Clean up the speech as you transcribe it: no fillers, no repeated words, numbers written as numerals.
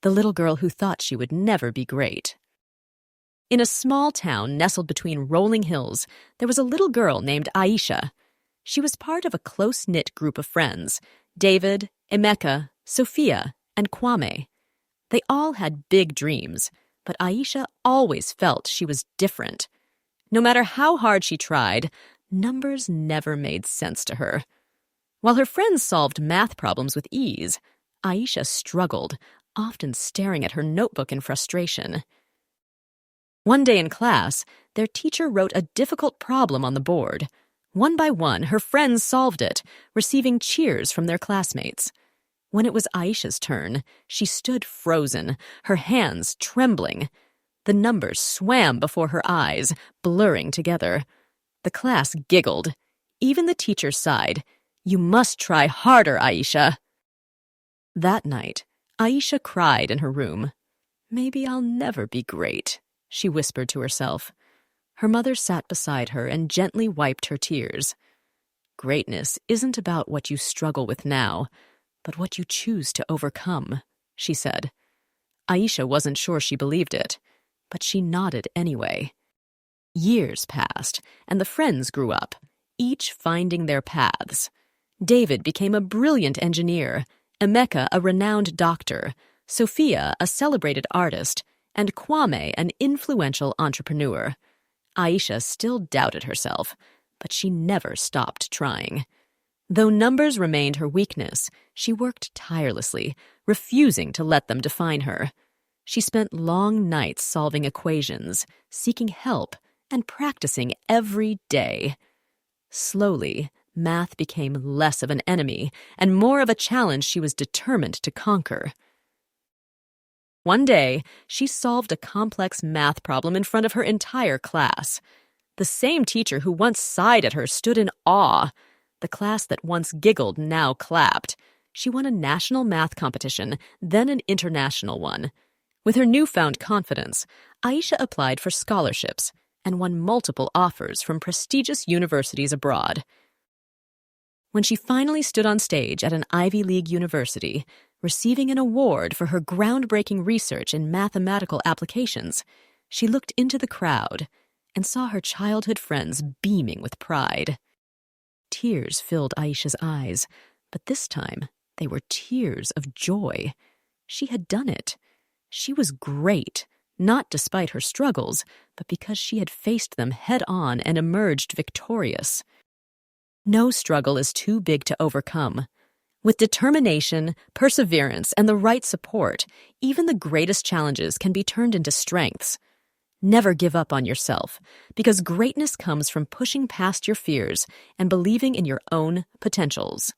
the little girl who thought she would never be great. In a small town nestled between rolling hills, there was a little girl named Aisha. She was part of a close-knit group of friends, David, Emeka, Sophia, and Kwame. They all had big dreams, but Aisha always felt she was different. No matter how hard she tried, numbers never made sense to her. While her friends solved math problems with ease, Aisha struggled, often staring at her notebook in frustration. One day in class, their teacher wrote a difficult problem on the board. One by one, her friends solved it, receiving cheers from their classmates. When it was Aisha's turn, she stood frozen, her hands trembling. The numbers swam before her eyes, blurring together. The class giggled. Even the teacher sighed. "You must try harder, Aisha." That night, Aisha cried in her room. "Maybe I'll never be great," she whispered to herself. Her mother sat beside her and gently wiped her tears. "Greatness isn't about what you struggle with now, but what you choose to overcome," she said. Aisha wasn't sure she believed it, but she nodded anyway. Years passed, and the friends grew up, each finding their paths. David became a brilliant engineer, Emeka a renowned doctor, Sophia a celebrated artist, and Kwame an influential entrepreneur. Aisha still doubted herself, but she never stopped trying. Though numbers remained her weakness, she worked tirelessly, refusing to let them define her. She spent long nights solving equations, seeking help, and practicing every day. Slowly, math became less of an enemy and more of a challenge she was determined to conquer. One day, she solved a complex math problem in front of her entire class. The same teacher who once sighed at her stood in awe. The class that once giggled now clapped. She won a national math competition, then an international one. With her newfound confidence, Aisha applied for scholarships and won multiple offers from prestigious universities abroad. When she finally stood on stage at an Ivy League university, receiving an award for her groundbreaking research in mathematical applications, she looked into the crowd and saw her childhood friends beaming with pride. Tears filled Aisha's eyes, but this time they were tears of joy. She had done it. She was great, not despite her struggles, but because she had faced them head-on and emerged victorious. No struggle is too big to overcome. With determination, perseverance, and the right support, even the greatest challenges can be turned into strengths. Never give up on yourself, because greatness comes from pushing past your fears and believing in your own potentials.